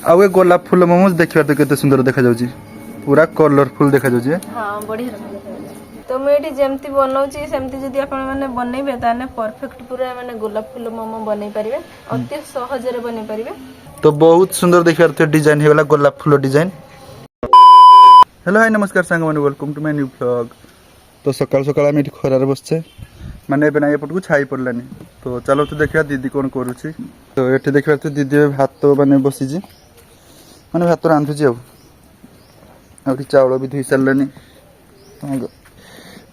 आउ ए गोलाप फूल मोमोज देखिबार तो केते सुंदर देखा जाउची पूरा कलरफुल देखा जाउची। हां बढ़िया तो मैं एटी जेमती बनाउची सेमती जदी आपण माने बनैबे ताने परफेक्ट पूरा माने गोलाप फूल मोमो बनै परिबे अति सहज रे बनै परिबे। तो बहुत सुंदर देखिबार तो डिजाइन हे वाला गोलाप फूल डिजाइन। हेलो हाय नमस्कार सांग माने welcome to my new vlog. तो सकाळ सकाळ आमी खरार बसछे माने एबे ना एपटकू छाई पड़लानी तो चलो तो देखिया दीदी कोन करूची। तो एठी देखिबा तो दीदी भात माने बसीजी माने भात रांधुची आ चाउल भी धुई सारलानी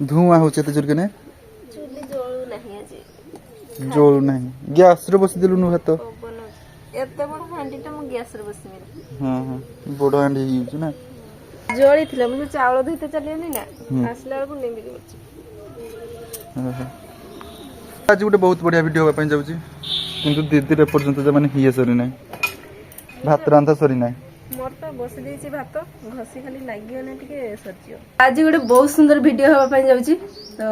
धुआं होचे तो जुरके ने चुली जोळू नाही आजी जोळ नाही गैस रे बसी दिलु नु भात एते बड़ हांडीटा म गैस रे बसी हां हां बड़ हांडी यूज ना जोळी थिला म चाउल धुइते चलियनी ना आसला को नेबी दिछि। आज गोटे बहुत बढ़िया वीडियो होगा जाऊँगी किंतु दीदी रे पर्यंत जे माने हिए सरी ना भात रांधा सरी ना मोर तो बसी देछि भात घसी खाली लागियो ने टिके सरजियो। आज गोटे बहुत सुंदर वीडियो होबा पई जाउची। तो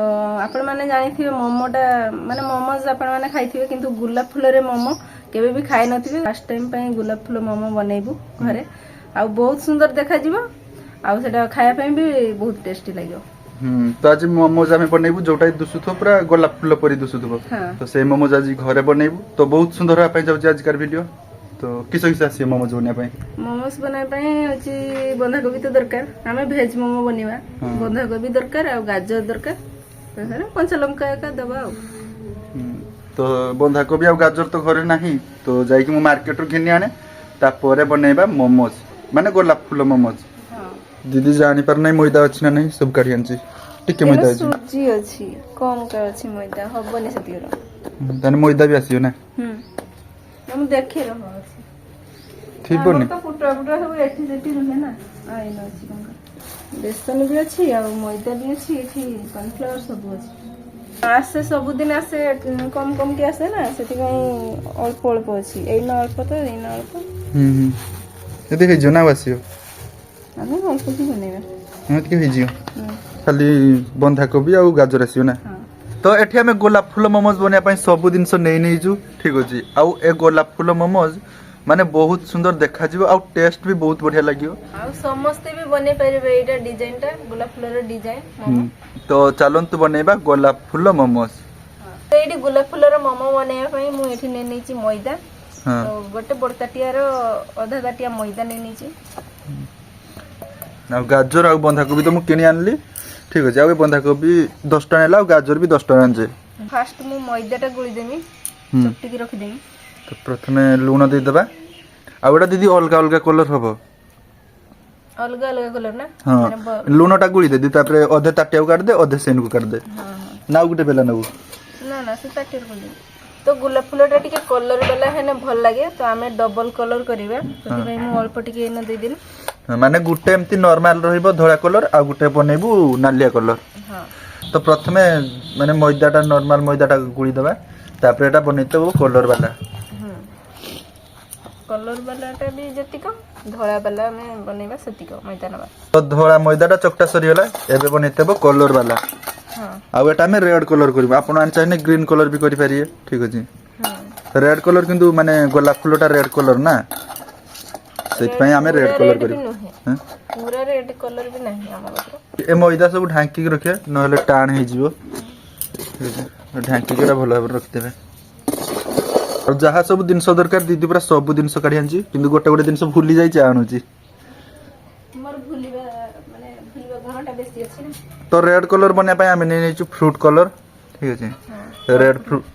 आपण माने जानिथिबे मोमोटा माने मोमोज आपण माने खाइथिबे किंतु गुलाब फूल रे मोमो केबे भी खाइ नथिबे फर्स्ट टाइम पई गुलाब फूल मोमो बनेइबु घरे आ बहुत सुंदर देखा जिवो आ सेटा खाया पई भी बहुत टेस्टी लागियो। तो आज मोमोज आम बनइबू जोटा दुसुथो पूरा गोलाप फूल परी दुसुथो तो से मोमोज आज घरे बनइबू तो बहुत सुंदर होगा जाऊँ आजकार वीडियो। तो किस किस आसी मोमोज बनाए मोमोज बनाए होची बंधा कोबी तो दरकार आमे भेज मोमो बनिवा बंधा कोबी दरकार आ गाजर दरकार कंचा लंका का दबा। तो बंधा कोबी आ गाजर तो घरे नाही तो जाइकी मु मार्केट रो घिनी आने तापर बनइबा मोमोज माने गोलाप फूल मोमोज। दीदी जानी पर नहीं मैदा अछि ना नहीं सब काढी आनछि टिके मैदा अछि सूजी अछि कम का अछि मैदा हबनी सतिरो तने मैदा भी आसियो ना हम देखे रहो अछि ठीक बनी तो फुटरा फुटरा सब एठी जेठी रहे ना आइ न अछि कंका बेसन भी अछि आ मैदा भी अछि एठी कॉर्नफ्लावर सब अछि आसे सब दिन आसे कम कम के आसे ना सेति गई अल्प अल्प अछि एई न अल्प तो एई न अल्प ये देखे जना आसियो आमे अल्प की बनेबा हम के हिजियो खाली बंधा कोबी आ गाजर आसियो ना। तो एठी हमें गोलाप फूल मोमोज बनिया पई सब जिनस नै नै जु ठीक अछि आ ए गोलाप फूल मोमोज माने बहुत सुंदर देखा जिवो आ टेस्ट भी बहुत बढ़िया लागियो आ समस्त भी बने परिबे एटा डिजाइन टा गोलाप फूल रो डिजाइन। तो चलंतु बनेबा गोलाप फूल मोमोज। तो एटी गोलाप फूल रो मोमो बनेया पई मु एठी नै नैची मैदा तो गोटे बड़ ताटिया रो आधा ताटिया मैदा नै नैची आ गाजर आ बंधा कोबी तो मु किनि आनली ठीक अछि आ बंधा कोबी 10 टका नेला आ गाजर भी 10 टका आनजे। फास्ट मु मैदा टा गुली देमी चपटी की रख देमी तो प्रथमे लूण दे दबा आ ओडा दीदी अलगा अलगा कलर हबो अलगा अलगा कलर ना हां लूण टा गुली दे दी तापरे अधे ताटिया काट दे अधे सेन को काट दे ना गुटे बेला नबु ना ना से ताटिया को दे तो गुलाब फूल टा टिके कलर वाला है ना भल लागे तो हमें डबल कलर करिबा सेति भाई मु अल्प टिके एना दे देनी माने गुटे एमती नॉर्मल रहिबो धोळा कलर आ गुटे बनेबू नालिया कलर। हां तो प्रथमे माने मैदाटा नॉर्मल मैदाटा गुली दबा तापर एटा बनेतबो कलर वाला भी जतिको धोळा वाला में बनेबा सतिको मैदा नबा तो धोळा मैदाटा चकटा सरी होला एबे बनेतबो कलर वाला। हां आ एटा में रेड कलर करबो आपण आन चाहे ग्रीन कलर भी करि पारिए ठीक अछि। रेड कलर किंतु माने गोलाप फूलटा रेड कलर ना सेत पई हमें रेड कलर करी हैं पूरा रेड कलर भी नहीं हमर ए मैदा सब ढांकी के रखे नहले टाण हे जिवो ढांकी के भलो भाबे रख देबे और जहा सब दिन दरकार दीदी पूरा सब दिन काढी आनची किंतु गोटे गोटे दिन भूली जाई चा आनुची हमर भूलिबा माने भूलिबा घरटा बेसी अछि ना। तो रेड कलर बने पई हमें नै नेचु फ्रूट कलर ठीक अछि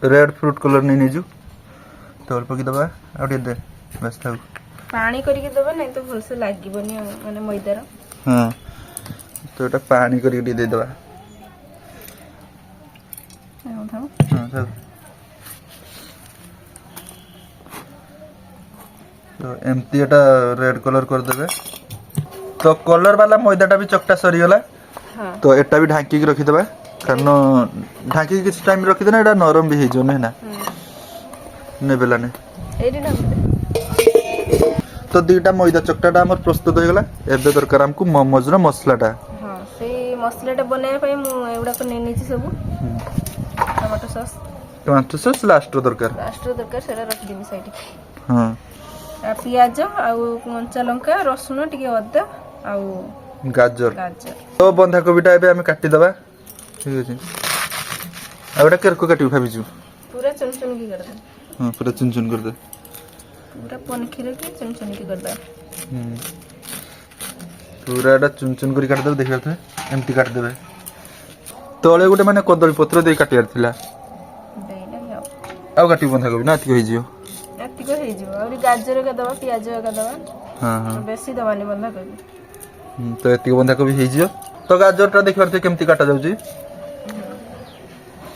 रेड फ्रूट कलर नै नेजु तो अल्प की दबा आउटे दे बस थाउ पानी करके दबा नहीं तो भल से लागिबनी माने मैदा रो हां तो एटा पानी करके दे दबा हां हां तो एमती एटा रेड कलर कर देबे तो कलर वाला मैदाटा भी चकटा सरी होला। हां तो एटा भी ढांकी के रखि देबा कारण ढांकी के किछ टाइम रखि देना एटा नरम भी हे जो नै ना नै बेला नै एडी ना तो दीटा मैदा चकटाटा हमर प्रस्तुत हो गला एबे दरकार हमकु मोमोज रो मसलाटा हां से मसलाटा बनाय पई मु एवडा को नै नीची सब टमाटो सॉस लास्ट रो दरकार सेटा रख देमी साइड। हां पियाज आउ कंचा लंका रसुन टिके अदा आउ गाजर गाजर तो बंधा कोबीटा एबे आमे काटी दबा ठीक अछि आ एटा केरको काटी भाबिजु पूरा चुन चुन की कर दे हां पूरा चुन चुन कर दे पूरा पनखिरे की चुन चुन की कर दे पूरा एटा चुन चुन करी काट दे देखिया थे एमती काट देबे तळे गुटे माने कदली पत्र दे काटियार थिला देना है आ काटी बंधा कोबी ना अति होई जियो एतिक हो जिवो और गाजर का दवा पियाज का दवा हां हां बेसी दवानी बंधा कर तो एति बंधा कोबी होई जियो तो गाजर टा देखियार थे केमती काटा जाउची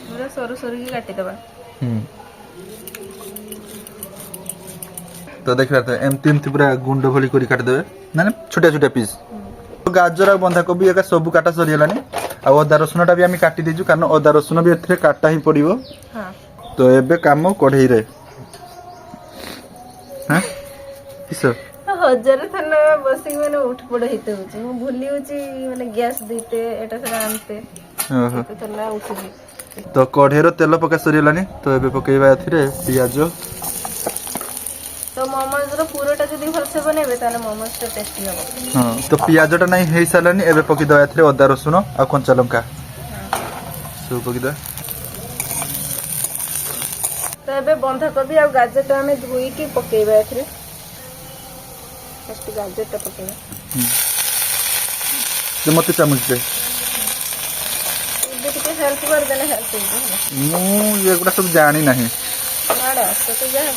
पूरा सरू सरू की काटी दवा तो देखियार थे एमती एमती पूरा गुंड भली करी काट देबे माने छोटा छोटा पीस तो गाजर और बंधा कोबी एका सब काटा सरियलानी आ अदा रसुनटा भी आमी काटी देजु कारण अदा रसुन भी एथरे काटा ही पड़िबो हां तो एबे काम कढ़ई रे हां किसो हजार थाना बसी मैंने उठ पड़ हिते होची मु भूली होची माने गैस दीते एटा सरा आनते ओहो तो थाना उठी तो कढ़ईर तेल पका सरियलानी तो एबे पकेइबा एथिरे पियाज तो मोमोज रो पूराटा जदी भलसे बनेबे ताने मोमोज तो टेस्टी हो हां तो पियाजटा नै हेइ सालानी एबे पकी दवा एथिरे अदा रसुन आ कंचा लंका सब पकी दवा तो एबे बंधा कोबी आ गाजर तो हमें धोई के पकेबा एथिरे फर्स्ट गाजर टा पकेबा जे मते चामच दे इबे टिके हेल्प कर देना हेल्प हो मु एगुडा सब जानी नाही नाडा तो जहाँ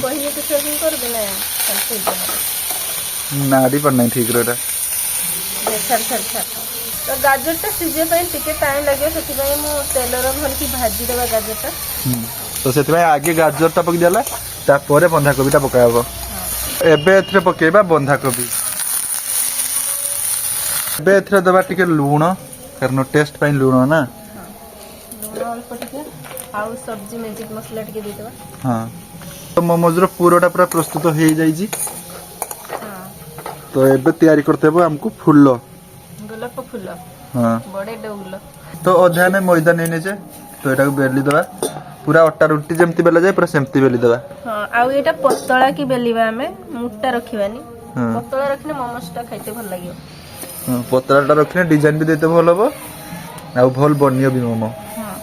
कहिए तो सब कर देना हेल्प हो जाना नाडी पर नहीं ठीक रोटा छाड़ तो गाजर टा सिझे पे टिके टाइम लगे ସେଥିପାଇଁ ମୁଁ ତେଲର ଭଲ କି ଭାଜି ଦେବା ଗାଜର ଟା तो ସେଥିପାଇଁ आगे गाजर टा पक दिला तापर बंधा कोबीटा पकायबो एबे एथरे पकेबा बंधा कोबी एबे एथरे दबा टिके लूण कारण टेस्ट पई लूण ना लूण अल्प टिके आउ सब्जी मैजिक मसाला टिके दे देबा हां तो मोमोज रो पूराटा पूरा प्रस्तुत हो जाई जी हां तो एबे तैयारी करतेबो हमको फूल गोलाप फूल हां बड़े डौल तो अधा में मैदा नहीं जे तो एटा को बेली दबा पूरा अट्टा रोटी जेमती बेला जाए पूरा सेमती बेली दबा हां आउ एटा पतला की बेलीबा हमें मोटा रखिबानी हां पतला रखने मोमोज टा खाइते भल लागियो हां पतलाटा रखने डिजाइन भी देते भल हबो आ भल बनियो भी मोमो हां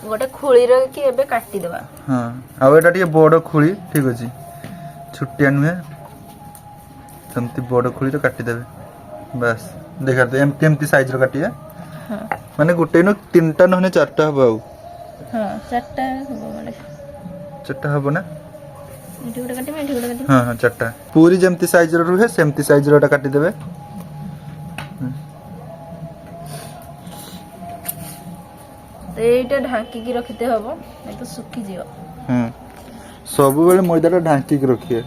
गोटे खोली रे की एबे काटी देबा हां आ एटा टिके बड़ खुली ठीक अछि छुट्टिया नुहे सेमती बड़ खुली तो काटी देबे बस देखा दे एम केमती साइज रो काटिया हां माने गुटे नो तीनटा नहने चारटा हबो आउ हां चारटा हो माने चारटा हबो ना इठी गोटे काटी इठी गोटे काटी हां हां चारटा पूरी जेमती साइज रो रुहे सेमती साइज रोटा काटी देबे तो एटा ढांकी की रखते हबो नहीं तो सुखी जियो सब बेले मैदाटा ढांकी के रखिए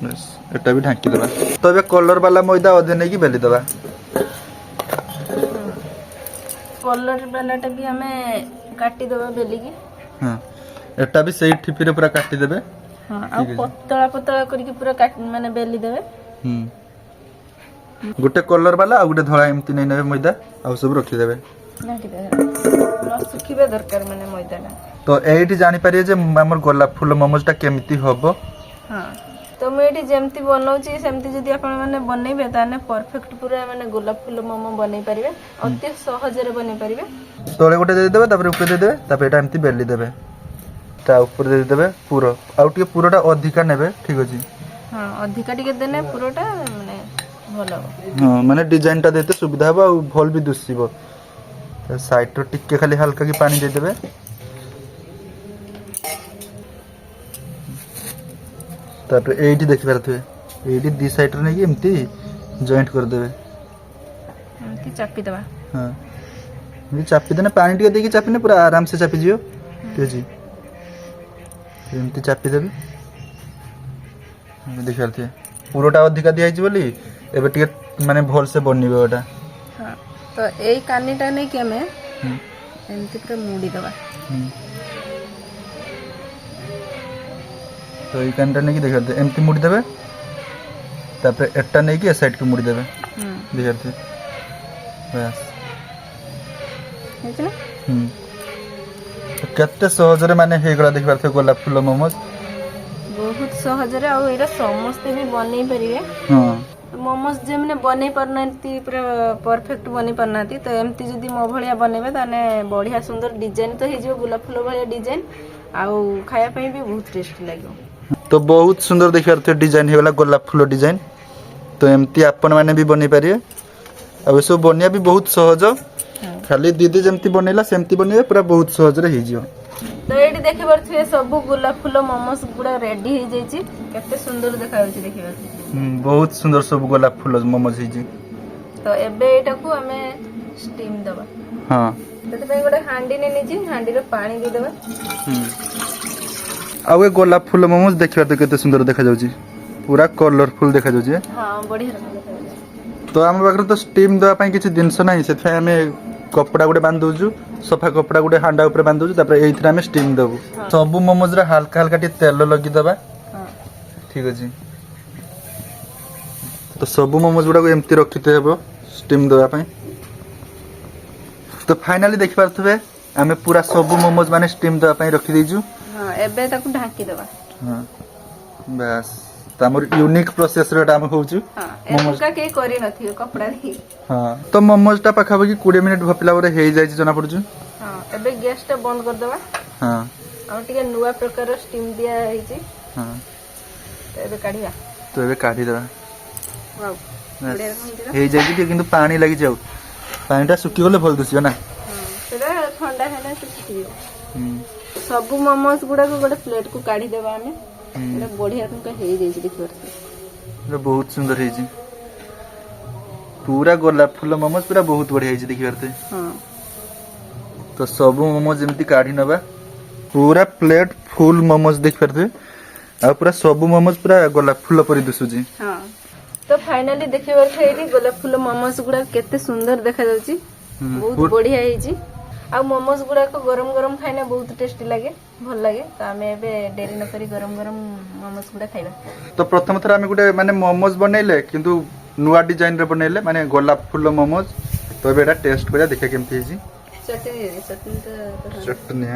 बस एटा भी ढांकी देबा तो एबे कलर वाला मैदा अधे नै की बेली देबा कलर वालाटा भी हमें काटी देबा बेली की हां एटा भी सही ठिपीरे पूरा काटी देबे हां आ पतला पतला करके पूरा काट माने बेली देबे गुटे कलर वाला आ गुटे धळा एमती नै नेबे मैदा आ सब रखि देबे नाटी देबे न सुखिबे दरकार माने मैदाटा तो एठी जानि पारिए जे हमर गोलाप फूल मोमोजटा केमती होबो हां तो मैं एठी जेमती बनौची सेमती जदी आपण माने बनेबे ताने परफेक्ट पूरा माने गोलाप फूल मोमो बनै परिबे अति सहज रे बनै परिबे तोले गुटे दे देबे तापर ऊपर दे देबे तापर एटा एमती बेली देबे ता ऊपर दे देबे पूरा आउ टिके पूराटा अधिका नेबे ठीक अछि हां अधिका टिके देने पूराटा माने भलो हां माने डिजाइनटा देते सुविधा हो आ भल भी दुसिबो साइड रो टिके खाली हल्का की पानी दे देबे तापर एठी देखि परथुए एठी दी साइड रे नै एमती जॉइंट कर देबे एमती चापी देबा हां ये चापी देने पानी टिके देकी चापिने पूरा आराम से चापी जियो तेजी एमती चापी देबे देखि परथुए पूराटा अधिका दिया छि बोली एबे टिके माने भल से बनिबे ओटा हां तो एई कानीटा नै के हमें एमती पूरा मुड़ी देबा तो ये कानटा नहीं देखा दे एमती मुड़ी देबे तापर एटा नहीं कि साइड के मुड़ी देबे देखते बस हेछना तो केते सहज रे माने हे गला देख परथे गोलाप फूल मोमोज ସହଜରେ ଆଉ ଏଇଟା ସମସ୍ତେ ବି ବନେଇ ପାରିବେ। ହଁ ମୋମୋସ୍ ଯେମାନେ ବନେଇ ପାରୁନାହାନ୍ତି ପୁରା ପରଫେକ୍ଟ ବନେଇ ପାରୁନାହାନ୍ତି ତ ଏମିତି ଯଦି ମୋ ଭଳିଆ ବନେଇବେ ତାହେଲେ ବଢିଆ ସୁନ୍ଦର ଡିଜାଇନ ତ ହେଇଯିବ ଗୋଲାପ ଫୁଲ ଭଳିଆ ଡିଜାଇନ ଆଉ ଖାଇବା ପାଇଁ ବି ବହୁତ ଟେଷ୍ଟି ଲାଗିବ। ତ ବହୁତ ସୁନ୍ଦର ଦେଖିବାର ଥିବ ଡିଜାଇନ ହେଇଗଲା ଗୋଲାପ ଫୁଲ ଡିଜାଇନ। ତ ଏମିତି ଆପଣ ମାନେ ବି ବନେଇ ପାରିବେ ଆଉ ଏସବୁ ବନେଇବା ବି ବହୁତ ସହଜ। ଖାଲି ଦିଦି ଯେମିତି ବନେଇଲା ସେମିତି ବନେଇବେ ପୁରା ବହୁତ ସହଜରେ ହେଇଯିବ। ତ ଏଇଠି ଦେଖିପାରୁଥିବେ ସବୁ ଗୋଲାପ ଫୁଲ ମୋମୋସ୍ ଗୁଡା ରେଡି ହେଇଯାଇଛି। କେତେ ସୁନ୍ଦର ଦେଖାଯାଉଛି ଦେଖିବାକୁ। ବହୁତ ସୁନ୍ଦର ସବୁ ଗୋଲାପ ଫୁଲ ମୋମୋଜ ହେଇଛି। ତ ଏବେ ଏଇଟାକୁ ଆମେ ଷ୍ଟିମ୍ ଦବା। ହଁ ସେଥିପାଇଁ ଗୋଟେ ହାଣ୍ଡି ନେଇଛି ହାଣ୍ଡିରେ ପାଣି ଦେଇଦବା। ଆଉ ଏ ଗୋଲାପ ଫୁଲ ମୋମୋଜ ଦେଖିବା ତ କେତେ ସୁନ୍ଦର ଦେଖାଯାଉଛି ପୁରା କଲରଫୁଲ ଦେଖାଯାଉଛି। ହଁ ବଢିଆ ଦେଖାଯାଉଛି। ତ ଆମ ପାଖରେ ତ ଷ୍ଟିମ୍ ଦେବା ପାଇଁ କିଛି ଜିନିଷ ନାହିଁ ସେଥିପାଇଁ ଆମେ କପଡ଼ା ଗୋଟେ ବାନ୍ଧି ଦଉଛୁ ସଫା କପଡ଼ା ଗୋଟେ ହାଣ୍ଡା ଉପରେ ବାନ୍ଧି ଦଉଛୁ ତାପରେ ଏଇଥିରେ ଆମେ ଷ୍ଟିମ୍ ଦେବୁ। ସବୁ ମୋମୋଜରେ ହାଲକା ହାଲକା ଟିକେ ତେଲ ଲଗେଇଦବା। ଠିକ ଅଛି ତ ସବୁ ମୋମୋଜ ଗୁଡାକୁ ଏମିତି ରଖିତେ ହେବ ଷ୍ଟିମ୍ ଦେବା ପାଇଁ। ତ ଫାଇନାଲି ଦେଖିପାରୁଥିବେ ଆମେ ପୁରା ସବୁ ମୋମୋଜ ମାନେ ଷ୍ଟିମ୍ ଦେବା ପାଇଁ ରଖିଦେଇଛୁ। ହଁ ଏବେ ତାକୁ ଢାଙ୍କିଦବା। ହଁ ବାସ୍ ତ ଆମର ୟୁନିକ୍ ପ୍ରୋସେସରେ ଏଟା ଆମେ ହଉଛି ମୋମୋଜ। କେହି କରିନଥିବେ କପଡା ଦେଇକି। ହଁ ତ ମୋମୋଜ ଟା ପାଖାପାଖି 20 ମିନିଟ୍ ଭପିଲା ପରେ ହେଇଯାଇଛି ଜଣା ପଡୁଛି। ହଁ ଏବେ ଗ୍ୟାସ ଟା ବନ୍ଦ କରିଦବା। ହଁ ଆଉ ଟିକେ ନୂଆ ପ୍ରକାର ଷ୍ଟିମ୍ ଦିଆ ହେଇଛି। ହଁ ତ ଏବେ କାଢିବା। ତ ଏବେ କାଢିଦେବା। ୱାଉ ବଢିଆ ଦେଖାଯାଉଛି। ହେଇଯାଇଛି ଟିକେ କିନ୍ତୁ ପାଣି ଲାଗିଛି ଆଉ ପାଣିଟା ଶୁଖିଗଲେ ଭଲ ଦିଶିବ ନା। ସେଟା ଥଣ୍ଡା ହେଲେ ଶୁଖିଯିବ। ସବୁ ମୋମୋସ୍ ଗୁଡାକୁ ଗୋଟେ ପ୍ଲେଟ କୁ କାଢିଦେବା ଆମେ। ଏଟା ବଢିଆ ହେଇଯାଇଛି ଦେଖିପାରୁଥିବେ। ବହୁତ ସୁନ୍ଦର ହେଇଛି ପୁରା ଗୋଲାପ ଫୁଲ ମୋମୋଜ ପୁରା ବହୁତ ବଢିଆ ହେଇଛି ଦେଖିପାରୁଥିବେ। ତ ସବୁ ମୋମୋଜ ଯେମିତି କାଢି ନବା ପୁରା ପ୍ଲେଟ ଫୁଲ ମୋମୋଜ ଦେଖିପାରୁଥିବେ ଆଉ ପୁରା ସବୁ ମୋମୋଜ ପୁରା ଗୋଲାପ ଫୁଲ ପରି ଦିଶୁଛି। ତ ଫାଇନାଲି ଦେଖିପାରୁଥିବେ ଏଇଠି ଗୋଲାପ ଫୁଲ ମୋମୋସ୍ ଗୁଡା କେତେ ସୁନ୍ଦର ଦେଖାଯାଉଛି। ବହୁତ ବଢିଆ ହେଇଛି ଆଉ ମୋମୋସ୍ ଗୁଡାକ ଗରମ ଗରମ ଖାଇଲେ ବହୁତ ଟେଷ୍ଟି ଲାଗେ ଭଲ ଲାଗେ। ତ ଆମେ ଏବେ ଡେରି ନ କରି ଗରମ ଗରମ ମୋମୋସ୍ ଗୁଡା ଖାଇବା। ତ ପ୍ରଥମ ଥର ଆମେ ଗୋଟେ ମାନେ ମୋମୋଜ ବନେଇଲେ କିନ୍ତୁ ନୂଆ ଡିଜାଇନ ରେ ବନେଇଲେ ମାନେ ଗୋଲାପ ଫୁଲ ମୋମୋଜ। ତ ଏବେ ଏଟା ଟେଷ୍ଟ କରିବା ଦେଖିବା କେମିତି ହେଇଛି। ଚଟନି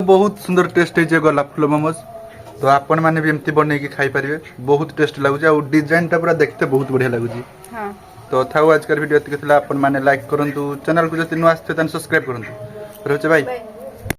ବହୁତ ସୁନ୍ଦର ଟେଷ୍ଟ ହେଇଛି ଗୋଲାପ ଫୁଲ ମୋମୋଜ। ତ ଆପଣ ମାନେ ବି ଏମିତି ବନେଇକି ଖାଇପାରିବେ ବହୁତ ଟେଷ୍ଟ ଲାଗୁଛି ଆଉ ଡିଜାଇନ ଟା ପୁରା ଦେଖତେ ବହୁତ ବଢିଆ ଲାଗୁଛି। ତ ଥାଉ ଆଜିକାର ଭିଡିଓ ଏତିକି ଥିଲା। ଆପଣ ମାନେ ଲାଇକ୍ କରନ୍ତୁ ଚ୍ୟାନେଲକୁ ଯଦି ନୂଆ ଆସିଥିବେ ତାହେଲେ ସବସ୍କ୍ରାଇବ କରନ୍ତୁ। ରହୁଛି ଭାଇ।